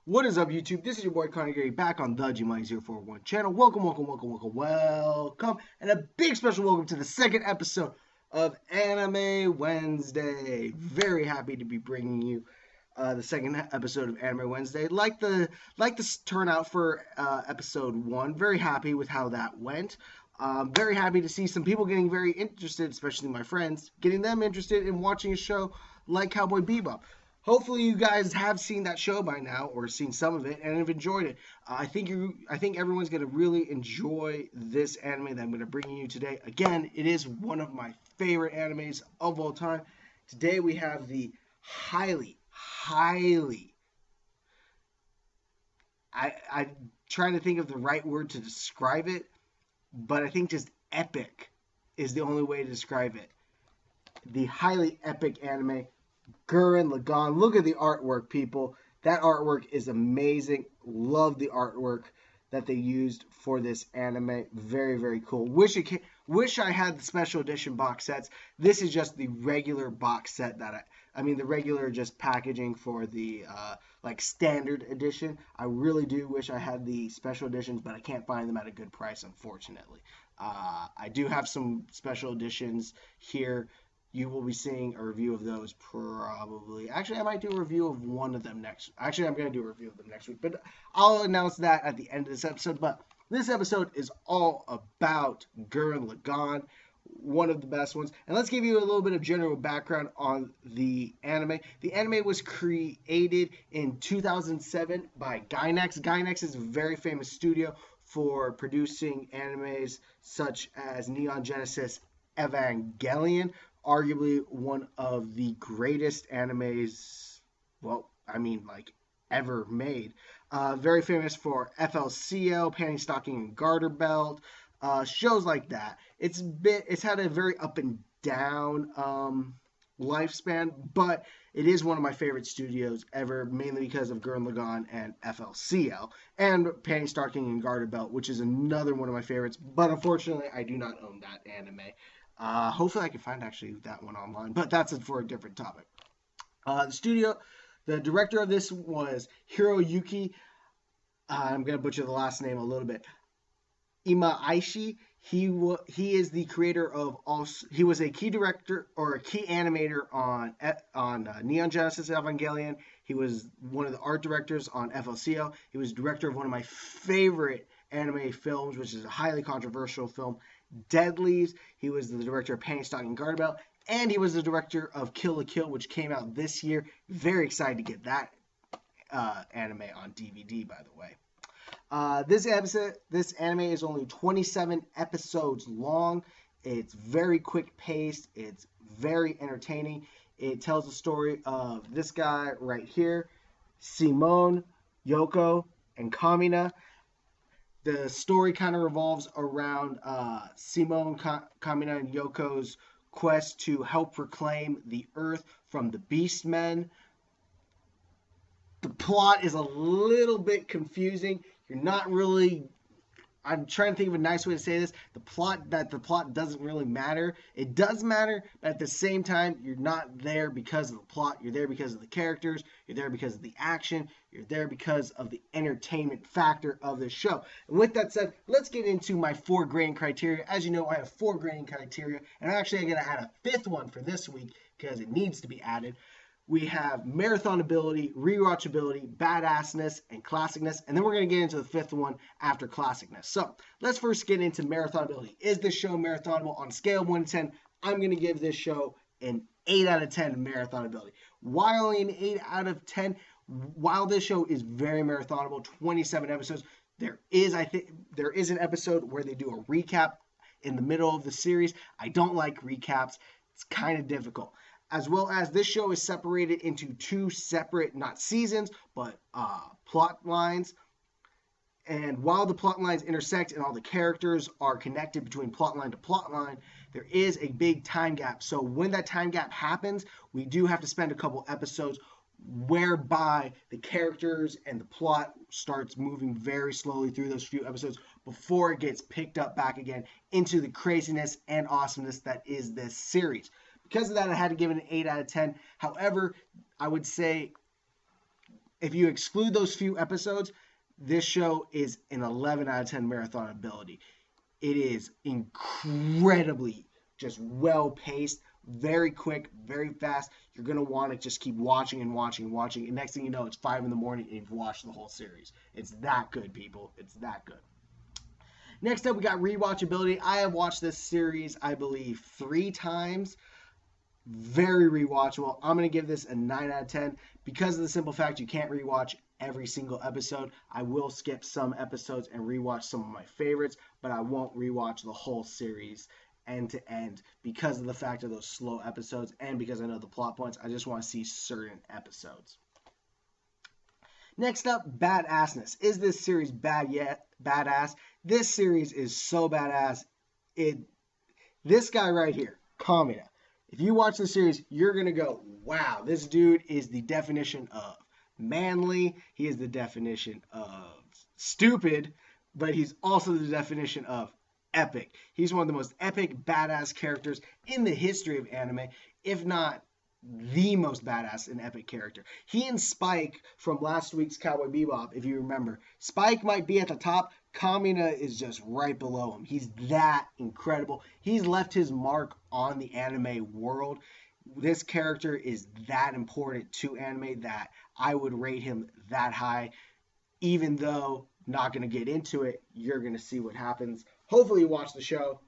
What is up, YouTube? This is your boy Connor Gary back on the G-Money041 channel. Welcome, and a big special welcome to the second episode of Anime Wednesday. Very happy to be bringing you the second episode of Anime Wednesday. Like the turnout for episode 1. Very happy with how that went. Very happy to see some people getting very interested, especially my friends, getting them interested in watching a show like Cowboy Bebop. Hopefully, you guys have seen that show by now, or seen some of it, and have enjoyed it. I think everyone's gonna really enjoy this anime that I'm gonna bring you today. Again, it is one of my favorite animes of all time. Today we have the highly. I'm trying to think of the right word to describe it, but I think just epic is the only way to describe it. The highly epic anime, Gurren Lagann. Look at the artwork, people. That artwork is amazing. Love the artwork that they used for this anime. Very, very cool. Wish I had the special edition box sets. This is just the regular box set that I mean the regular just packaging for the like standard edition. I really do wish I had the special editions, but I can't find them at a good price, unfortunately. I do have some special editions here. You will be seeing a review of those probably. Actually, I might do a review of one of them next. Actually, I'm going to do a review of them next week, but I'll announce that at the end of this episode. But this episode is all about Gurren Lagann, one of the best ones. And let's give you a little bit of general background on the anime. The anime was created in 2007 by Gainax. Gainax is a very famous studio for producing animes such as Neon Genesis Evangelion, arguably one of the greatest animes, well, I mean, like, ever made. Very famous for FLCL, Panty Stocking and Garter Belt, shows like that. It's had a very up and down lifespan, but it is one of my favorite studios ever, mainly because of Gurren Lagann and FLCL, and Panty Stocking and Garter Belt, which is another one of my favorites, but unfortunately, I do not own that anime. Hopefully I can find actually that one online, but that's it for a different topic. The director of this was Hiroyuki. I'm gonna butcher the last name a little bit. Imaishi. He is the creator of also. He was a key director or a key animator on Neon Genesis Evangelion. He was one of the art directors on FLCL. He was director of one of my favorite anime films, which is a highly controversial film, Dead Leaves. He was the director of Panty Stocking and Garter Belt, and he was the director of Kill la Kill, which came out this year. Very excited to get that anime on DVD, by the way. This anime is only 27 episodes long. It's very quick paced. It's very entertaining. It tells the story of this guy right here, Simone, Yoko, and Kamina. The story kind of revolves around Simone, Kamina, and Yoko's quest to help reclaim the Earth from the Beastmen. The plot is a little bit confusing. You're not really. I'm trying to think of a nice way to say this. The plot doesn't really matter. It does matter, but at the same time, you're not there because of the plot. You're there because of the characters. You're there because of the action. You're there because of the entertainment factor of the show. And with that said, let's get into my 4 grading criteria. As you know, I have 4 grading criteria, and I'm actually going to add a 5th one for this week because it needs to be added. We have marathonability, rewatchability, badassness, and classicness. And then we're going to get into the 5th one after classicness. So let's first get into marathonability. Is this show marathonable? On a scale of 1 to 10, I'm going to give this show an 8 out of 10 marathonability. Why only an 8 out of 10? While this show is very marathonable, 27 episodes, there is an episode where they do a recap in the middle of the series. I don't like recaps. It's kind of difficult. As well as this show is separated into 2 separate, not seasons, but plot lines. And while the plot lines intersect and all the characters are connected between plot line to plot line, there is a big time gap. So when that time gap happens, we do have to spend a couple episodes whereby the characters and the plot starts moving very slowly through those few episodes before it gets picked up back again into the craziness and awesomeness that is this series. Because of that, I had to give it an 8 out of 10. However, I would say if you exclude those few episodes, this show is an 11 out of 10 marathon ability. It is incredibly just well paced, very quick, very fast. You're going to want to just keep watching and watching and watching. And next thing you know, it's 5 in the morning and you've watched the whole series. It's that good, people. It's that good. Next up, we got rewatchability. I have watched this series, I believe, 3 times. Very rewatchable. I'm going to give this a 9 out of 10 because of the simple fact you can't rewatch every single episode. I will skip some episodes and rewatch some of my favorites, but I won't rewatch the whole series end to end because of the fact of those slow episodes and because I know the plot points. I just want to see certain episodes. Next up, badassness. Is this series bad yet? Badass? This series is so badass. This guy right here, Kamina. If you watch the series, you're going to go, wow, this dude is the definition of manly. He is the definition of stupid, but he's also the definition of epic. He's one of the most epic, badass characters in the history of anime, if not the most badass and epic character. He and Spike from last week's Cowboy Bebop, if you remember, Spike might be at the top. Kamina is just right below him. He's that incredible. He's left his mark on the anime world. This character is that important to anime that I would rate him that high. Even though, not going to get into it, you're going to see what happens. Hopefully you watch the show.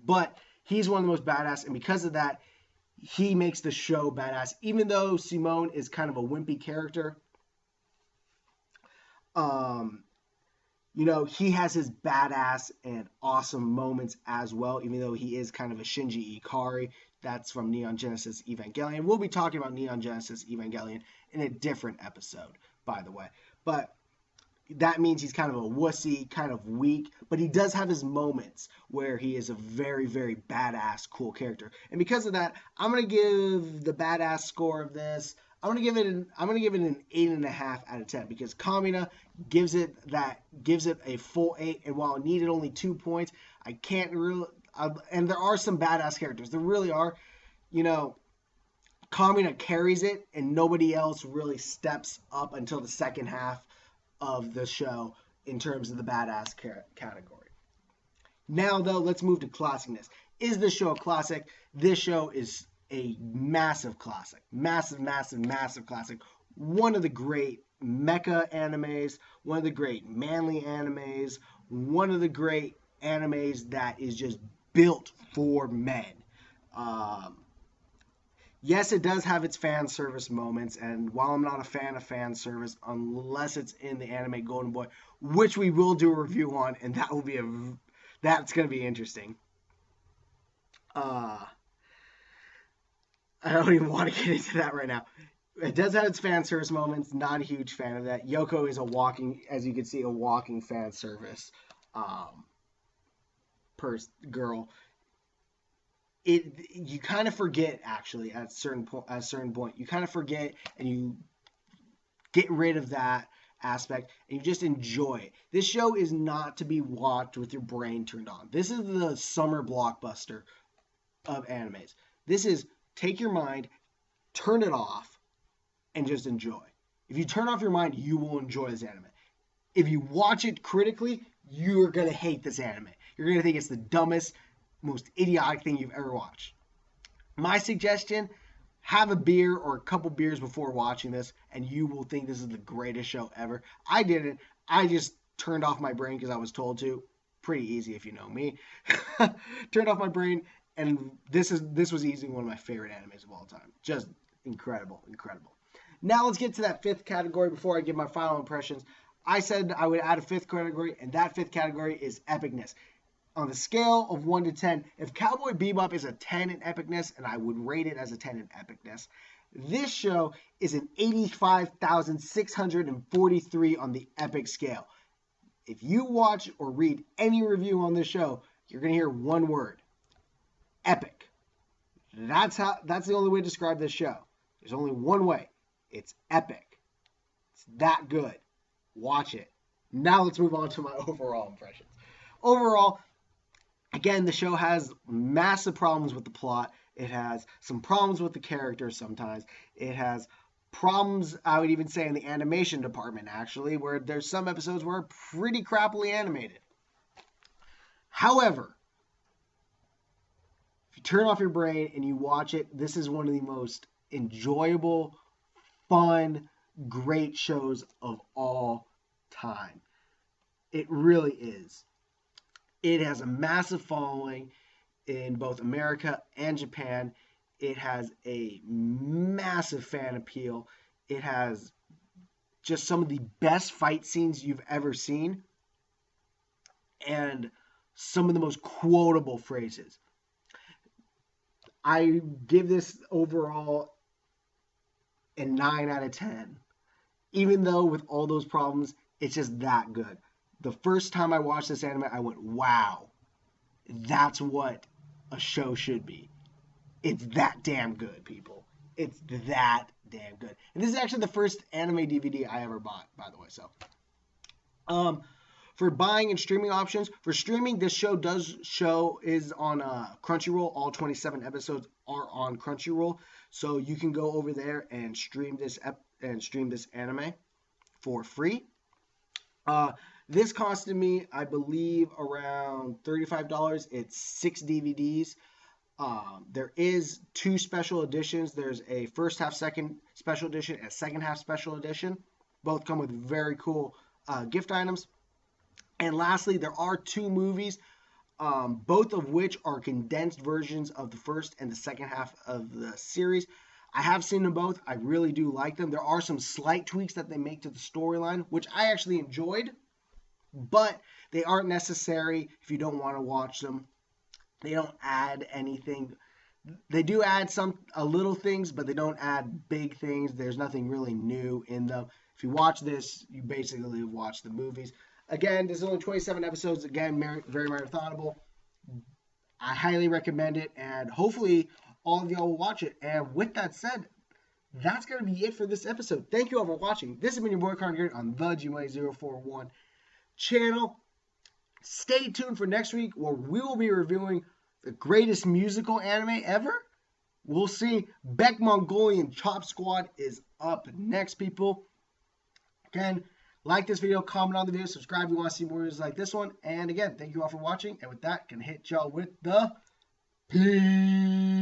But he's one of the most badass, and because of that, he makes the show badass. Even though Simone is kind of a wimpy character, he has his badass and awesome moments as well, even though he is kind of a Shinji Ikari. That's from Neon Genesis Evangelion. We'll be talking about Neon Genesis Evangelion in a different episode, by the way. But that means he's kind of a wussy, kind of weak, but he does have his moments where he is a very, very badass, cool character. And because of that, I'm gonna give the badass score of this. I'm gonna give it an 8.5 out of 10 because Kamina gives it a full 8. And while it needed only 2 points, I can't really. And there are some badass characters. There really are. Kamina carries it, and nobody else really steps up until the second half of the show in terms of the badass category. Now, though, let's move to classicness. Is this show a classic? This show is a massive classic. Massive, massive, massive classic. One of the great mecha animes, one of the great manly animes, one of the great animes that is just built for men. Yes, it does have its fan service moments, and while I'm not a fan of fan service, unless it's in the anime Golden Boy, which we will do a review on, and that's going to be interesting. I don't even want to get into that right now. It does have its fan service moments. Not a huge fan of that. Yoko is as you can see, a walking fan service girl. You kind of forget, actually, at a certain point. You kind of forget, and you get rid of that aspect, and you just enjoy it. This show is not to be watched with your brain turned on. This is the summer blockbuster of animes. This is take your mind, turn it off, and just enjoy. If you turn off your mind, you will enjoy this anime. If you watch it critically, you're going to hate this anime. You're going to think it's the dumbest, most idiotic thing you've ever watched. My suggestion, have a beer or a couple beers before watching this, and you will think this is the greatest show ever. I didn't. I just turned off my brain because I was told to. Pretty easy if you know me. Turned off my brain, and this was easily one of my favorite animes of all time. Just incredible, incredible. Now let's get to that 5th category before I give my final impressions. I said I would add a 5th category, and that 5th category is epicness. On the scale of 1 to 10, if Cowboy Bebop is a 10 in epicness, and I would rate it as a 10 in epicness, this show is an 85,643 on the epic scale. If you watch or read any review on this show, you're going to hear one word: epic. That's the only way to describe this show. There's only one way. It's epic. It's that good. Watch it. Now let's move on to my overall impressions. Overall, again, the show has massive problems with the plot. It has some problems with the characters sometimes. It has problems, I would even say, in the animation department, actually, where there's some episodes where are pretty crappily animated. However, if you turn off your brain and you watch it, this is one of the most enjoyable, fun, great shows of all time. It really is. It has a massive following in both America and Japan. It has a massive fan appeal. It has just some of the best fight scenes you've ever seen and some of the most quotable phrases. I give this overall a 9 out of 10. Even though with all those problems, it's just that good. The first time I watched this anime, I went, wow, that's what a show should be. It's that damn good, people. It's that damn good. And this is actually the first anime DVD I ever bought, by the way. So, for buying and streaming options, for streaming, this show is on Crunchyroll. All 27 episodes are on Crunchyroll, so you can go over there and stream this anime for free. This costed me, I believe, around $35. It's 6 DVDs. There is 2 special editions. There's a first half second special edition and a second half special edition. Both come with very cool gift items. And lastly, there are 2 movies, both of which are condensed versions of the first and the second half of the series. I have seen them both. I really do like them. There are some slight tweaks that they make to the storyline, which I actually enjoyed, but they aren't necessary if you don't want to watch them. They don't add anything. They do add a little things, but they don't add big things. There's nothing really new in them. If you watch this, you basically watch the movies. Again, there's only 27 episodes. Again, very marathonable. I highly recommend it, and hopefully all of y'all will watch it. And with that said, that's going to be it for this episode. Thank you all for watching. This has been your boy Carn on the GY041 channel. Stay tuned for next week where we will be reviewing the greatest musical anime ever. We'll see. Beck Mongolian Chop Squad is up next, people. Again, like this video, comment on the video, subscribe if you want to see more videos like this one. And again, thank you all for watching. And with that, can hit y'all with the peace.